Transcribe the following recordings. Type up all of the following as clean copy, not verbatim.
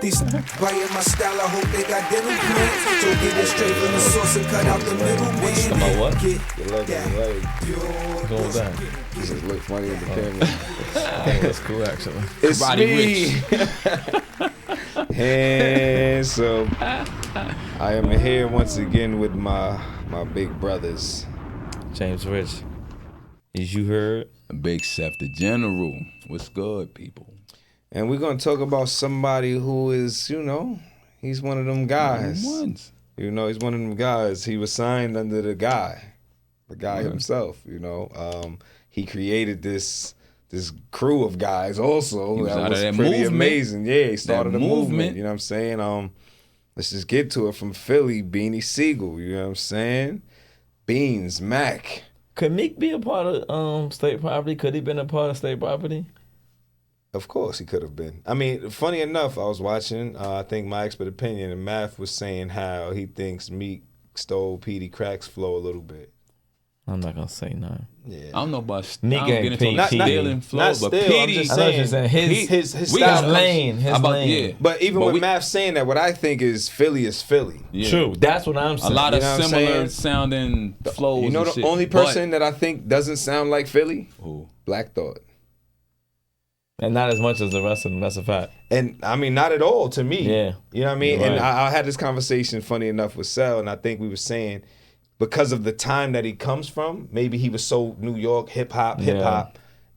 These writing my style, I hope they got dental plans. So get it straight from the source and cut out the middle man. About what? Get Your leg that is leg. pure. Going back. You just look funny in the camera. That's cool, actually. It's Roddy me. Handsome. I am here once again with my big brothers. James Rich. As you heard, Big Chef the General. What's good, people? And we're going to talk about somebody who is, he's one of them guys. Ones. He's one of them guys. He was signed under the guy himself, He created this crew of guys also. He was out of was that pretty movement. amazing. Yeah, he started That a movement. movement. You know what I'm saying? Let's just get to it. From Philly, Beanie Sigel. You know what I'm saying? Beans, Mac. could Meek be a part of state property? Could he been a part of state property? Of course he could have been. I mean, funny enough, I was watching, I think My Expert Opinion, and Math was saying how he thinks Meek stole Petey Crack's flow a little bit. I'm not gonna say no. Yeah. I don't know about Meek I don't ain't get into P- stealing flow, not but still, I'm Petey. just I know what you're saying. His His we style got comes- lane, his lane. Yeah. But even But with we- Math saying that, what I think is Philly is Philly. Yeah. True. That's what I'm A saying. lot You of know what I'm similar saying? sounding flows. You know and the shit. only person that I think doesn't sound like Philly? Who? Black Thought. And not as much as the rest of them. That's a fact. And I mean, not at all to me. Yeah. You know what I mean? You're And right. I had this conversation, funny enough, with Sel, and I think we were saying because of the time that he comes from, maybe he was so New York hip hop,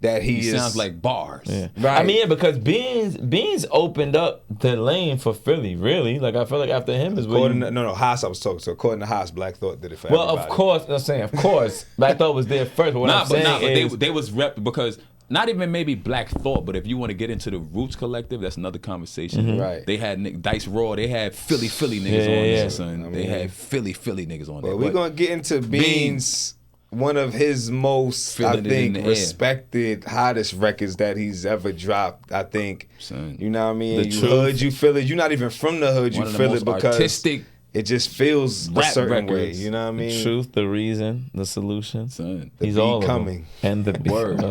that He is, sounds like bars. Yeah. Right. I mean, yeah, because Beans opened up the lane for Philly, really. Like, I feel like after him is where According you... to, Haas I was talking to. According to Haas, Black Thought did it for Well, everybody. of course, I'm saying, of course. Black Thought was there first, but what I'm saying is... they was rep because not even maybe Black Thought, but if you want to get into the Roots Collective, that's another conversation. Mm-hmm. Right. They had Dice Raw. They had Philly niggas Yeah, on there, yeah. son. They had Philly niggas on there. But we're going to get into Beans, one of his most, I Feeling it in think, the air. respected, hottest records that he's ever dropped. I think, Son. you know what I mean? The You truth. hood, you feel it. You're not even from the hood, you One of the feel most it because artistic it just feels a rap certain way. records. You know what I mean? The truth, the reason, the solution. Son. The He's beat all coming. of them. And the beat. Word.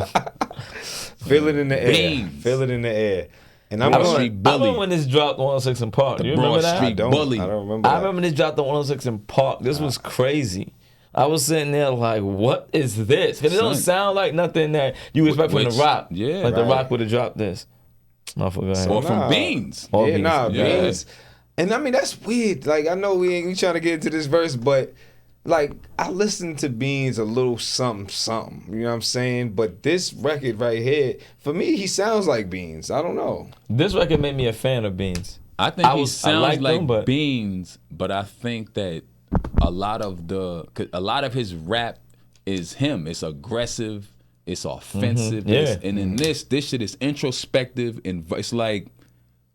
Feel it in the air. Beans. Feel it in the air. And I'm Broad going Street to... I Bully. remember when this dropped on 106 in Park. You remember Broad that? Street Bully. I don't remember I that. remember this dropped on 106 in Park. This was crazy. I was sitting there like, what is this? Because it don't Son. sound like nothing that you expect from Which- The Rock. yeah, Like The right. Rock would have dropped this. I forgot. Or Nah. from Beans. Or Yeah, Beans. nah, Yeah. Beans. And I mean, that's weird. Like, I know we trying to get into this verse, but like, I listened to Beans a little something. You know what I'm saying? But this record right here, for me, he sounds like Beans. I don't know. This record made me a fan of Beans. I think I he sounds liked like him, but- Beans, but I think that a lot of his rap is him. It's aggressive. It's offensive. Mm-hmm. Yeah. And then this shit is introspective, and it's like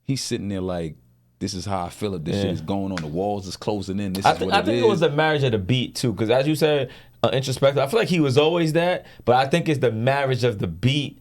he's sitting there like, this is how I feel. If this shit is going on, the walls is closing in. This is what I think is. it was the marriage of the beat too, because as you said, introspective. I feel like he was always that, but I think it's the marriage of the beat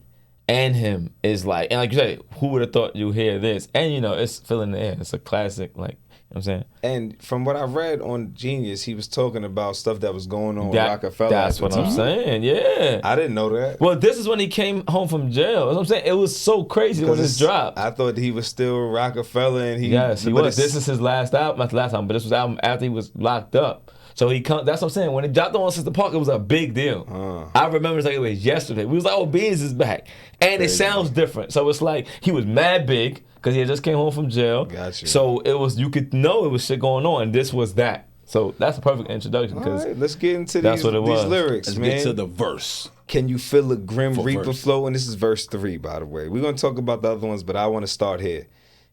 and him is like, and like you said, who would have thought you hear this? And it's filling the air. It's a classic, like, you know what I'm saying. And from what I read on Genius, he was talking about stuff that was going on with Rockefeller. That's at the what I'm time. saying. Yeah. I didn't know that. Well, this is when he came home from jail. That's what I'm saying. It was so crazy when this dropped. I thought he was still Rockefeller, and Yes, he but was. This is his last album. Not the last album, but this was the album after he was locked up. So he come. That's what I'm saying. When it dropped on Sister Park, it was a big deal. I remember it's like it was yesterday. We was like, "Oh, Beans is back," and it sounds different. So it's like he was mad big because he had just came home from jail. Gotcha. So it was, you could know it was shit going on, and this was that. So that's a perfect introduction All because right, let's get into that's these, what it these was. lyrics, Let's man. get to the verse. Can you feel the Grim For Reaper verse. flow? And this is verse 3, by the way. We're going to talk about the other ones, but I want to start here.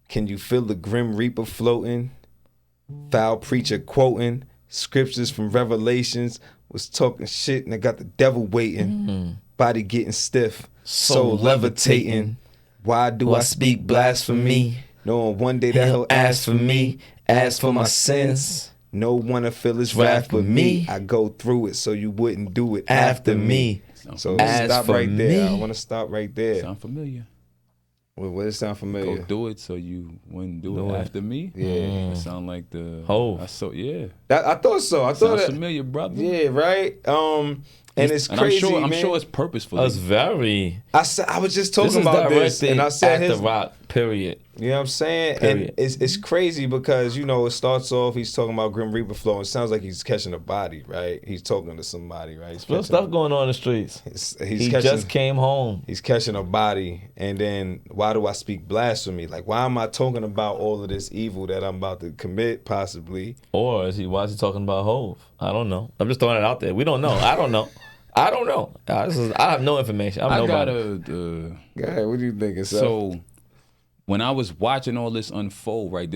Can you feel the Grim Reaper floating? Foul preacher quoting scriptures from Revelations, was talking shit and I got the devil waiting. Body getting stiff, soul levitating. Why do I speak blasphemy? Knowing one day that he'll ask for me, ask for my sins. No one to feel his wrath but me. I go through it so you wouldn't do it after me. So As stop for right there. me. I want to stop right there. Sound familiar? What does it sound familiar? Go do it so you wouldn't do it after me. Yeah. It sound like the Hov. I thought so. I thought Sounds that. familiar, brother. Yeah, right. And it's crazy, I'm man. sure it's purposeful. It's very. I was just This talking is about this, directed and I said at his. the Rock. Period. You know what I'm saying? Period. And it's crazy because, you know, it starts off, he's talking about Grim Reaper flow, and it sounds like he's catching a body, right? He's talking to somebody, right? There's stuff going on in the streets. He just came home. He's catching a body, and then why do I speak blasphemy? Like, why am I talking about all of this evil that I'm about to commit, possibly? Or why is he talking about Hov? I don't know. I'm just throwing it out there. We don't know. I don't know. I have no information. I'm nobody. Go ahead, what do you think? So when I was watching all this unfold, right,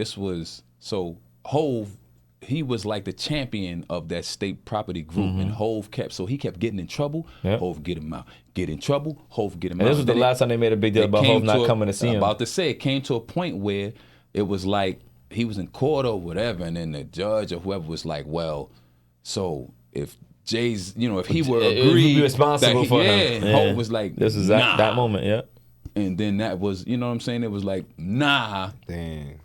Hov, he was like the champion of that state property group, and Hov kept getting in trouble. Yep. Hov get him out, get in trouble. Hov get him And out. this was the last time they made a big deal about Hov not coming to see him. About to say, it came to a point where it was like he was in court or whatever, and then the judge or whoever was like, well, so if Jay's, if he were agreed, be responsible for him. Yeah, Hov was like, this is nah. that moment, yeah. And then that was, you know what I'm saying? It was like, nah. Dang.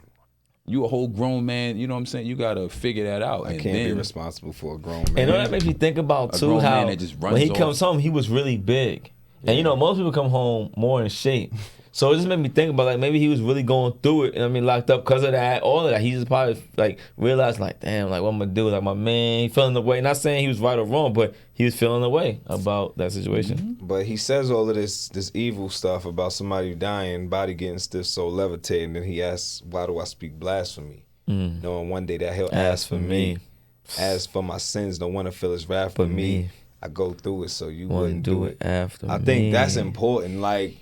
You a whole grown man, you know what I'm saying? You gotta figure that out. I can't be responsible for a grown man. And you know that makes me think about too how when he comes home, he was really big. And most people come home more in shape. So it just made me think about like maybe he was really going through it, and I mean locked up because of that, all of that. He just probably like realized like, damn, like what I'm gonna do? Like my man, he feeling the way. Not saying he was right or wrong, but he was feeling the way about that situation. But he says all of this evil stuff about somebody dying, body getting stiff, soul levitating, and he asks, why do I speak blasphemy? Knowing one day that he'll ask for me. As for my sins, no one to feel his wrath for me. I go through it so you wouldn't do it after I me. think that's important. Like,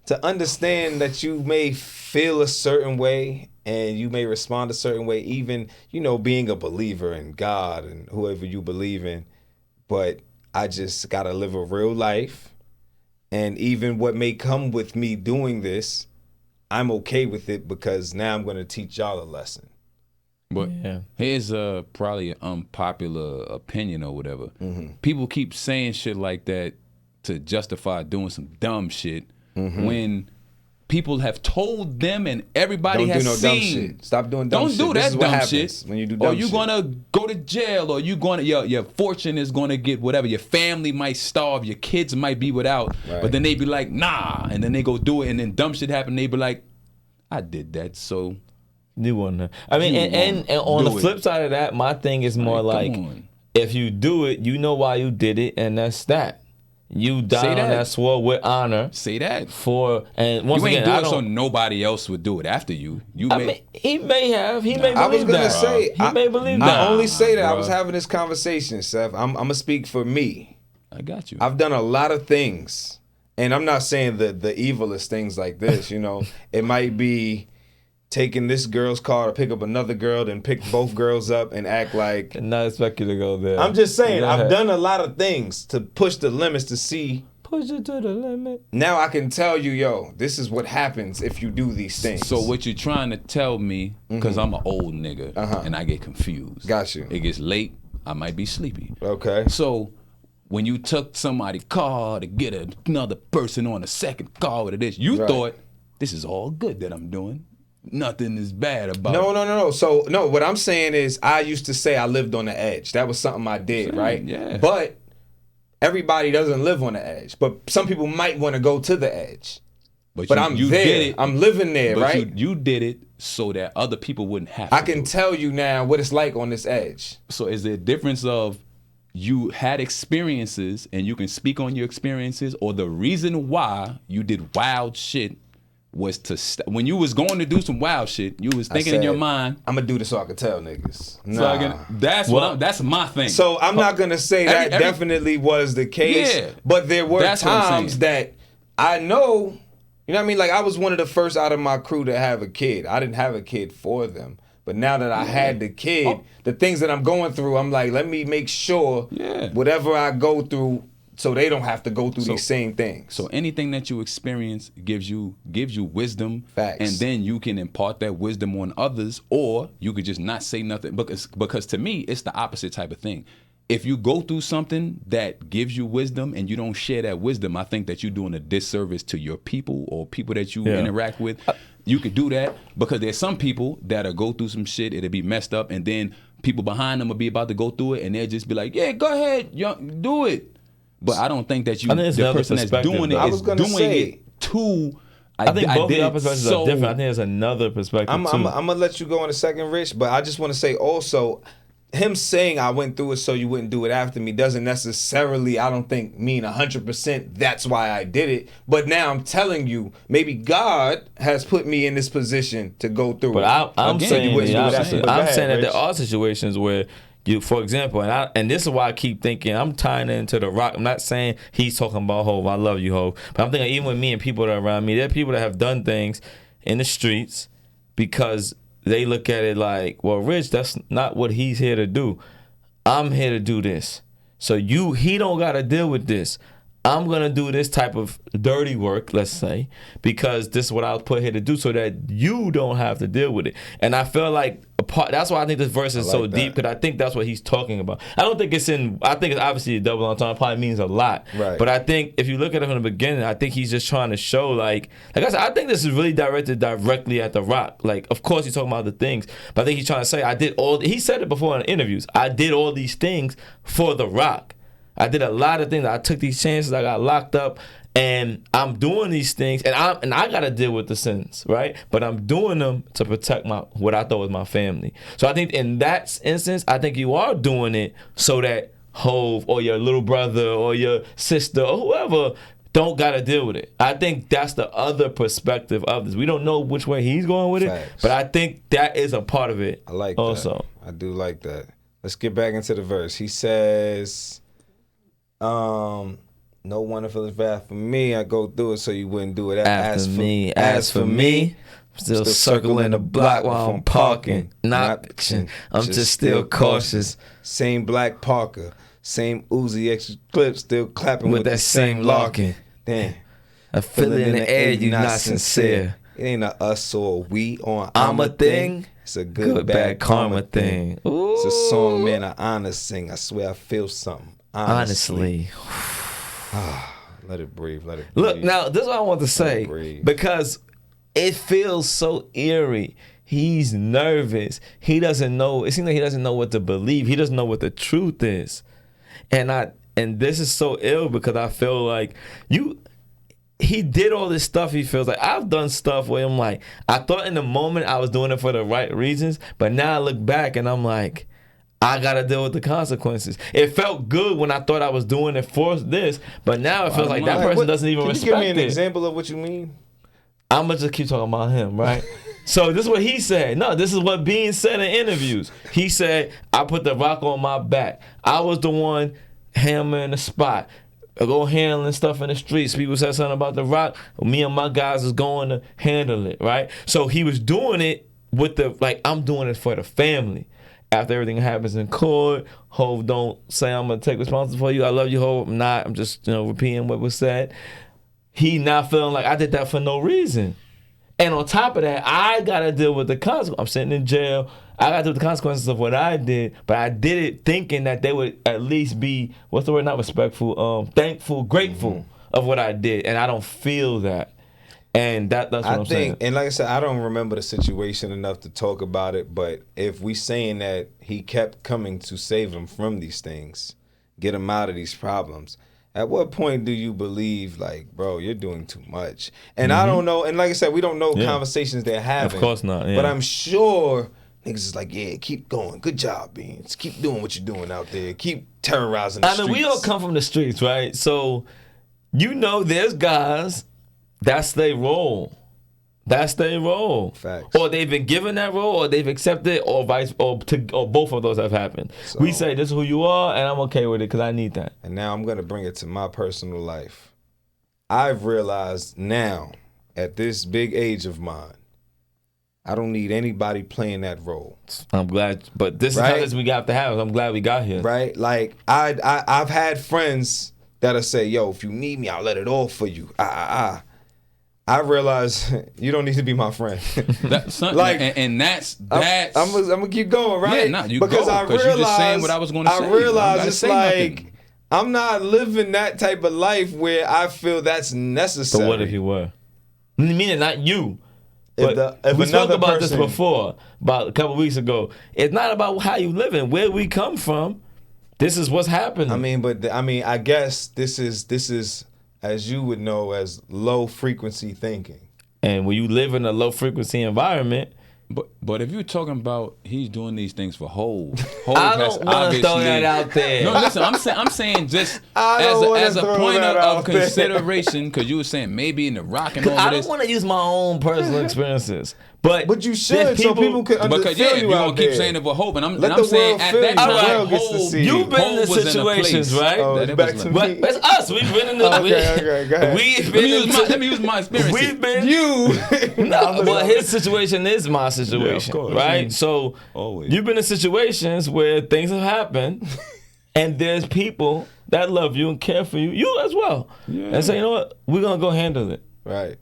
to understand that you may feel a certain way and you may respond a certain way, even, being a believer in God and whoever you believe in. But I just got to live a real life. And even what may come with me doing this, I'm okay with it because now I'm going to teach y'all a lesson. But here's probably an unpopular opinion or whatever. People keep saying shit like that to justify doing some dumb shit when people have told them and everybody has dumb seen. shit. Stop doing dumb shit. Don't do that dumb shit. When you do dumb or you're shit. gonna go to jail, or you're gonna your fortune is gonna get whatever. Your family might starve. Your kids might be without. Right. But then they be like, nah, and then they go do it, and then dumb shit happen. They be like, I did that, so. You want I mean, and on the flip side of that, my thing is more like, if you do it, you know why you did it, and that's that. You died on that sword with honor. Say that. And once you ain't again, do it so nobody else would do it after you. He may have. He may believe that. I was gonna say. He may believe that. I only say that. I was having this conversation, Seth. I'm gonna speak for me. I got you. I've done a lot of things, and I'm not saying the evilest things like this. It might be taking this girl's car to pick up another girl, then pick both girls up and act like. And not expect you to go there. I'm just saying, I've done a lot of things to push the limits to see. Push it to the limit. Now I can tell you, this is what happens if you do these things. So what you're trying to tell me, because I'm an old nigga and I get confused. Got you. It gets late, I might be sleepy. Okay. So when you took somebody's car to get another person on a second car with this, you thought, this is all good that I'm doing. Nothing is bad about it. No. So, no, what I'm saying is I used to say I lived on the edge. That was something I did, right? Yeah. But everybody doesn't live on the edge. But some people might want to go to the edge. But I'm there. Did it, I'm living there, but right? You did it so that other people wouldn't have to. I can tell you now what it's like on this edge. So is there a difference of you had experiences and you can speak on your experiences, or the reason why you did wild shit was to when you was going to do some wild shit, you was thinking in your mind, I'm gonna do this so I can tell niggas. Nah. So that's my thing. So I'm not gonna say that definitely was the case, but there were times that I know, you know what I mean? Like, I was one of the first out of my crew to have a kid. I didn't have a kid for them. But now that I had the kid, the things that I'm going through, I'm like, let me make sure whatever I go through, so they don't have to go through these same things. So anything that you experience gives you wisdom. Facts. And then you can impart that wisdom on others, or you could just not say nothing. Because to me, it's the opposite type of thing. if you go through something that gives you wisdom and you don't share that wisdom, I think that you're doing a disservice to your people or people that you interact with. You could do that because there's some people that'll go through some shit, it'll be messed up, and then people behind them will be about to go through it, and they'll just be like, yeah, go ahead, do it. But I don't think that the person that's doing it is doing it to... I think both of your perspectives are different. I think there's another perspective I'm too. going to let you go in a second, Rich, but I just want to say also, him saying I went through it so you wouldn't do it after me doesn't necessarily, I don't think, mean 100% that's why I did it. But now I'm telling you, maybe God has put me in this position to go through it. But I'm saying that Rich. there are situations where you, for example, and this is why I keep thinking, I'm tying it into The Rock. I'm not saying he's talking about Hov. I love you, Hov. But I'm thinking even with me and people that are around me, there are people that have done things in the streets because they look at it like, well, Rich, that's not what he's here to do. I'm here to do this. So he don't got to deal with this. I'm going to do this type of dirty work, let's say, because this is what I was put here to do so that you don't have to deal with it. And I feel like that's why I think this verse is so deep, because I think that's what he's talking about. I think it's obviously a double entendre. It probably means a lot. Right. But I think if you look at it from the beginning, I think he's just trying to show, like I said, I think this is really directed directly at The Rock. Like, of course he's talking about the things, but I think he's trying to say, he said it before in interviews, I did all these things for The Rock. I did a lot of things. I took these chances. I got locked up, and I'm doing these things, and I got to deal with the sins, right? But I'm doing them to protect what I thought was my family. So I think in that instance, I think you are doing it so that Hov or your little brother or your sister or whoever don't got to deal with it. I think that's the other perspective of this. We don't know which way he's going with it, but I think that is a part of it. I like also. that. I do like that. Let's get back into the verse. He says, no one feels bad for me. I go through it so you wouldn't do it As for me, still circling the block while I'm parking. Not bitching. I'm just still cautious. Same black Parker, same Uzi extra clip, still clapping with that same Larkin. Damn. I feel it in the air, you not sincere. It ain't a us or we or I'm a thing. It's a good bad karma thing. Ooh. It's a song, man, I honest sing. I swear I feel something. Honestly. Let it breathe. Let it breathe. Look, now, this is what I want to say. Because it feels so eerie. He's nervous. He doesn't know. It seems like he doesn't know what to believe. He doesn't know what the truth is. And this is so ill because I feel like he did all this stuff. He feels like I've done stuff where I'm like, I thought in the moment I was doing it for the right reasons, but now I look back and I'm like, I gotta deal with the consequences. It felt good when I thought I was doing it for this, but now it feels like that person doesn't even respect it. Can you give me an example of what you mean? I'm gonna just keep talking about him, right? So this is what he said. No, this is what Bean said in interviews. He said, I put The Rock on my back. I was the one hammering the spot. I go handling stuff in the streets. People said something about The Rock. Me and my guys is going to handle it, right? So he was doing it with I'm doing it for the family. After everything happens in court, Hov don't say I'm gonna take responsibility for you. I love you, Hov. I'm not. I'm just repeating what was said. He not feeling like I did that for no reason. And on top of that, I gotta deal with the consequences. I'm sitting in jail. I gotta deal with the consequences of what I did. But I did it thinking that they would at least be, what's the word? Not respectful. Thankful, grateful of what I did. And I don't feel that. And that's what I'm saying. And like I said, I don't remember the situation enough to talk about it, but if we saying that he kept coming to save him from these things, get him out of these problems, at what point do you believe, like, bro, you're doing too much? And I don't know, and like I said, we don't know conversations they're having. Of course not, yeah. But I'm sure niggas is like, yeah, keep going. Good job, Beans. Keep doing what you're doing out there. Keep terrorizing the streets. We all come from the streets, right? So, there's guys, that's their role. That's their role. Facts. Or they've been given that role, or they've accepted, or both of those have happened. So, we say, this is who you are, and I'm okay with it because I need that. And now I'm going to bring it to my personal life. I've realized now, at this big age of mine, I don't need anybody playing that role. I'm glad, but this is how this we got to have. I'm glad we got here. Right? Like, I've had friends that'll say, yo, if you need me, I'll let it off for you. I realize you don't need to be my friend. That's I'm gonna keep going, right? Yeah, you because go, I 'cause realize you just saying what I was gonna say. I realize gotta it's say like nothing. I'm not living that type of life where I feel that's necessary. So what if you were? Meaning not you. If But if we spoke another about person, this before, about a couple weeks ago. It's not about how you living, where we come from. This is what's happening. I guess this is, as you would know, as low frequency thinking. And when you live in a low frequency environment, But if you're talking about he's doing these things for Hov I has don't want to throw obviously- that out there. No, listen, I'm saying just I don't wanna as a throw point that of out there. consideration, because you were saying maybe in the rock and all I of don't this. want to use my own personal experiences, but You should, there's so people can Because feel if you you're out gonna keep there. saying it for Hov, and I'm Let and I'm the saying world at feel that you. time, The world gets to Hov- see you. You've been in Hov the was in a situations, place- right? Oh, that it's it back was to like- me. But it's us. We've been in the. Okay, go ahead. We've been in Let me use my experience. We've been. You. No, well, his situation is my situation, course. right? So Always. you've been in situations where things have happened, and there's people that love you and care for you as well, and say, you know what, we're gonna go handle it. Right.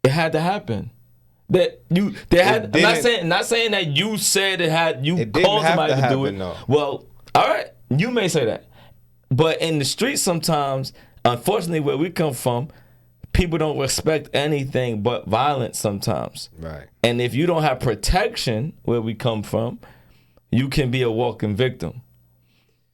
It had to happen. That you, they had. I'm didn't- not saying that you said it had. You It didn't called have somebody to to do happen, it. though. Well, all right, you may say that, but in the streets sometimes, unfortunately, where we come from, people don't respect anything but violence sometimes. Right. And if you don't have protection where we come from, you can be a walking victim.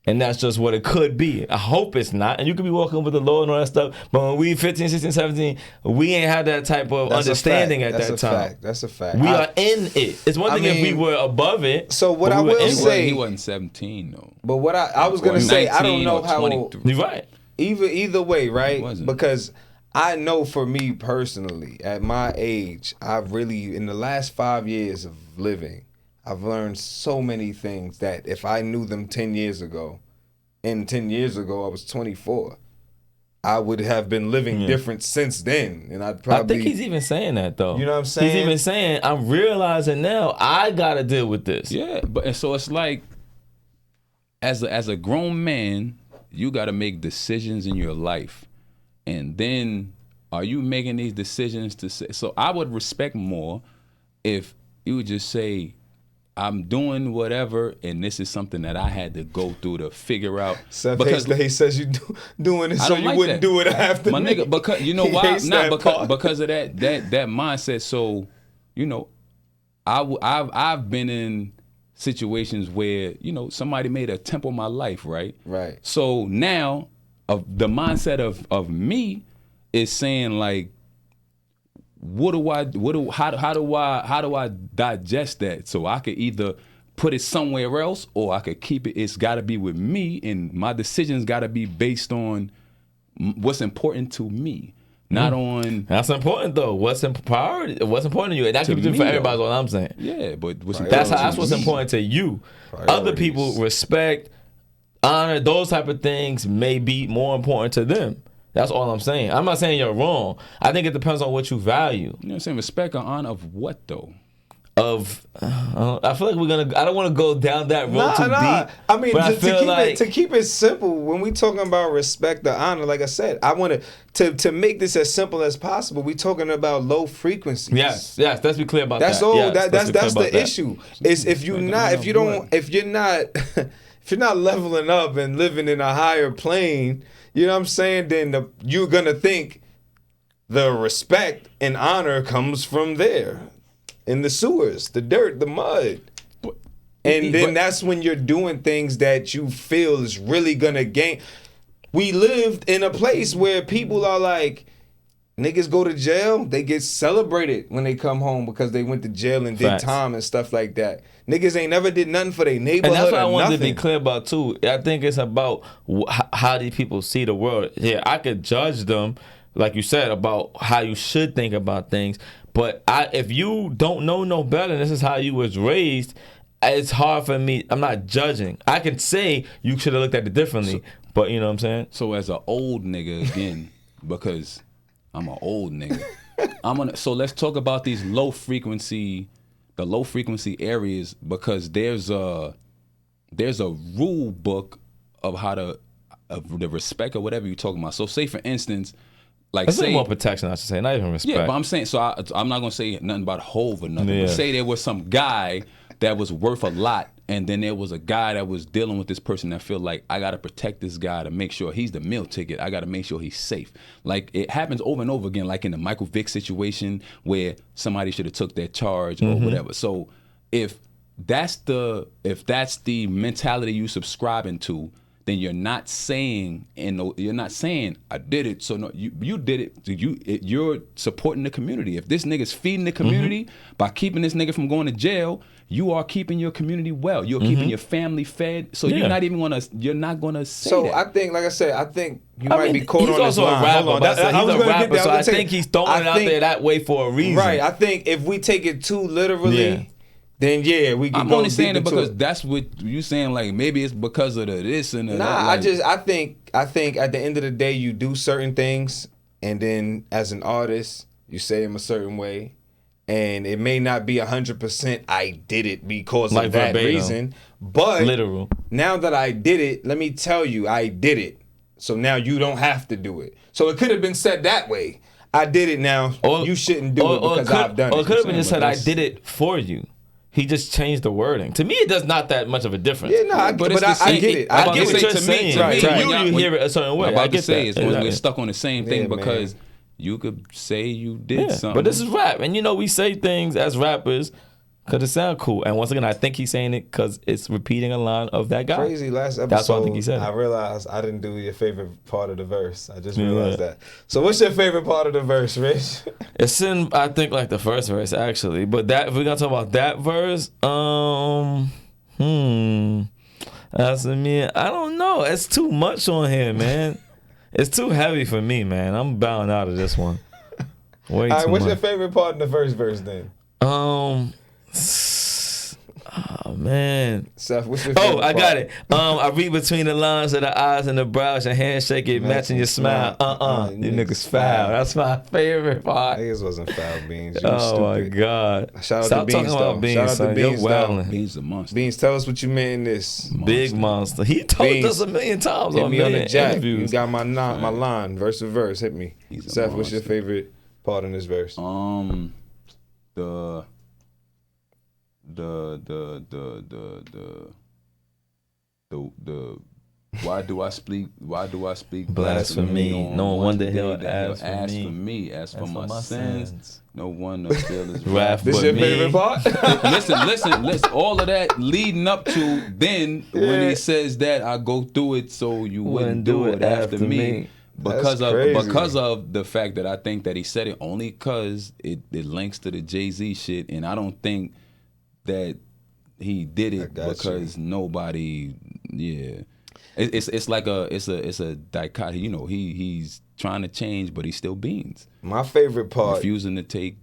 And that's just what it could be. I hope it's not. And you could be walking with the Lord and all that stuff. But when we 15, 16, 17, we ain't had that type of That's understanding a fact. at That's that a time. fact. That's a fact. We are in it. It's one I thing if we mean, were above it. So what but I we were will in it. say- He wasn't 17 though. But what I was gonna say, I don't 19 know or how. 23. You're right. Either way, right? wasn't. Because I know for me personally, at my age, I've really, in the last 5 years of living, I've learned so many things that if I knew them 10 years ago, and 10 years ago I was 24, I would have been living different since then. And I'd probably... I think he's even saying that though. You know what I'm saying? He's even saying, I'm realizing now I gotta deal with this. Yeah, but and so it's like, as a grown man, you got to make decisions in your life, and then are you making these decisions to say? So I would respect more if you would just say, I'm doing whatever, and this is something that I had to go through to figure out. Seth because Hasley says you doing it I so don't you like wouldn't that. do it after my me. nigga, because you know He why? hates Not that part. because of that mindset. So, you know, I've been in situations where, you know, somebody made a attempt on my life, right? Right. So now, the mindset of me is saying like, how do I digest that so I could either put it somewhere else or I could keep it. It's got to be with me, and my decisions got to be based on what's important to me, not on. That's important though. What's in priority? What's important to you? And that To can be different me, for everybody. though. Is what I'm saying. Yeah, but what's That's important that's to what's me. important to you. Other Priorities. people respect, honor, those type of things may be more important to them. That's all I'm saying. I'm not saying you're wrong. I think it depends on what you value. You know what I'm saying? Respect or honor of what though? I feel like we're gonna. I don't want to go down that road too deep. I mean, but I to feel keep like to keep it simple, when we talking about respect or honor, like I said, I want to make this as simple as possible. We talking about low frequencies. yes. Let's be clear about That's that. all. Yes, let's That's be clear about the that. issue. Is if you're not leveling up and living in a higher plane, you know what I'm saying? Then you're gonna think the respect and honor comes from there, in the sewers, the dirt, the mud. And then that's when you're doing things that you feel is really gonna gain. We lived in a place where people are like, niggas go to jail, they get celebrated when they come home because they went to jail and did Facts. time and stuff like that. Niggas ain't never did nothing for their neighborhood. And that's what I or wanted nothing. to be clear about too. I think it's about how these people see the world. Yeah, I could judge them, like you said, about how you should think about things. But if you don't know no better, and this is how you was raised, it's hard for me. I'm not judging. I can say you should have looked at it differently, but you know what I'm saying? So as an old nigga again, because I'm an old nigga, so let's talk about these low frequency areas, because there's a rule book of how to of the respect or whatever you're talking about. So say for instance, like That's say more protection, I should say, not even respect. Yeah, but I'm saying, so I'm not gonna say nothing about Hov or nothing. Yeah. But say there was some guy that was worth a lot, and then there was a guy that was dealing with this person that feel like I gotta protect this guy to make sure he's the meal ticket. I gotta make sure he's safe. Like it happens over and over again, like in the Michael Vick situation where somebody should have took that charge or whatever. So if that's the mentality you subscribing to, then you're not saying I did it. So no, you did it. You're supporting the community. If this nigga's feeding the community by keeping this nigga from going to jail, you are keeping your community well. You're keeping your family fed. So you're not gonna say So that. I think, like I said, you might be caught he's on this also line. a rapper, Hold on. but I was he's a gonna get rapper, there. so I'm I gonna tell think you, he's throwing it out there that way for a reason. Right. I think if we take it too literally, then we can I'm go only deep saying it into because that's what you saying. Like maybe it's because of the this and the Nah, that. Like, I think at the end of the day, you do certain things, and then as an artist, you say them a certain way, and it may not be 100%. I did it because Like of that verbatim. reason, but Literal. now that I did it, let me tell you, I did it. So now you don't have to do it. So it could have been said that way. I did it now. You shouldn't do it because I've done it. Or it could have been just But said, I that's- did it for you. He just changed the wording. To me, it does not that much of a difference. Yeah, no, But but it's the I same- get it. I I get get what it. you're to me- saying. to me, To when you, y'all- you hear it a certain way. I'm about I get to say that. is when Exactly. we're stuck on the same thing Yeah, man. because you could say you did Yeah, something. but this is rap, and we say things as rappers because it sound cool. And once again, I think he's saying it because it's repeating a line of that guy. Crazy last episode. That's what I think he said. I realized I didn't do your favorite part of the verse. I just realized that. So what's your favorite part of the verse, Rich? It's in, I think, like the first verse actually. But that if we're gonna talk about that verse, that's me. I don't know. It's too much on here, man. It's too heavy for me, man. I'm bowing out of this one. Way All right, too what's much. your favorite part in the first verse then? Oh man. Seth, what's your favorite Oh, I part? got it. I read between the lines of the eyes and the brows, your handshake it matching your smile. You niggas foul. That's my favorite part. Niggas wasn't foul, Beans. You Oh my stupid. God. Shout out Stop to talking Beans, about though. Beans, Shout out to son. You're Beans, though. wilding. Beans a monster. Beans, tell us what you meant in this. Big monster. He told Beans. us a million times Hit on me on the million jack. You interviews. got my line, verse to verse. Hit me. He's a Seth, what's your monster. favorite part in this verse? The why do I speak Blasphemy. No wonder he'll that ask for me. ask for my sins. No one to feel his Wrath wrath. This but your me. favorite part? listen. All of that leading up to then when he says that I go through it so you wouldn't do it after me. Because That's crazy. because of the fact that I think that he said it only because it links to the Jay-Z shit, and I don't think that he did it got because nobody. Yeah, it's like a dichotomy. You know, he's trying to change, but he's still Beans, My favorite part refusing to take.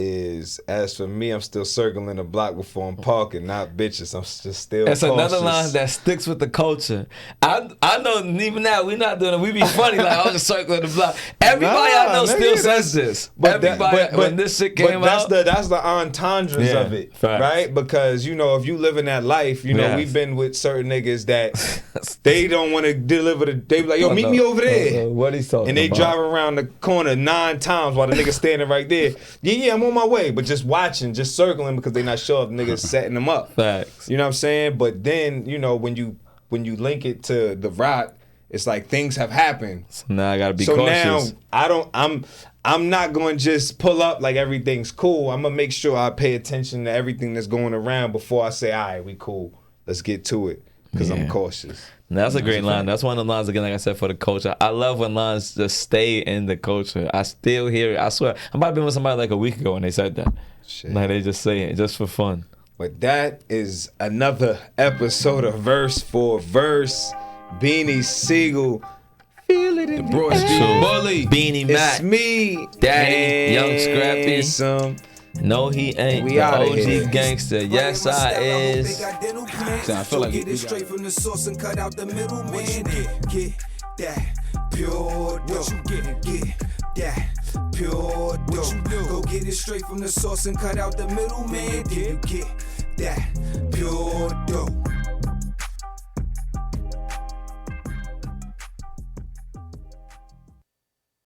is, as for me, I'm still circling the block before I'm parking, not bitches. I'm just still That's cautious. another line that sticks with the culture. I know even now we're not doing it. We be funny like I was circling the block. Everybody I know Nah, still nigga, says this. But Everybody when this shit came that's out. that's the entendres Yeah, of it, facts. right? Because if you live in that life, Yes. we've been with certain niggas that they don't want to deliver the. They be like, yo, meet me over there, What he's talking and they about. drive around the corner 9 times while the nigga standing right there. Yeah, I'm on my way, but just watching, just circling because they not sure if niggas setting them up. Facts. You know what I'm saying? But then when you link it to the rock, it's like things have happened. So now I gotta be So cautious. now I'm not going to just pull up like everything's cool. I'm gonna make sure I pay attention to everything that's going around before I say, all right, we cool. Let's get to it because I'm Yeah. cautious. That's a great line. That's one of the lines, again, like I said, for the culture. I love when lines just stay in the culture. I still hear it. I swear. I might have been with somebody like a week ago and they said that. Shit. Like they just say it just for fun. But that is another episode of Verse for Verse. Beanie Sigel. Feel it in the Broad air. Street Bully. Beanie It's Mac. me, Daddy, Young Scrappy. Handsome. No, he ain't We the outta OG here. gangster. Yes, I is. I feel like get it straight from the source and cut out the middle man. Get that pure dope. Get that pure dope. Go get it straight from the source and cut out the middle man. You get that pure dope.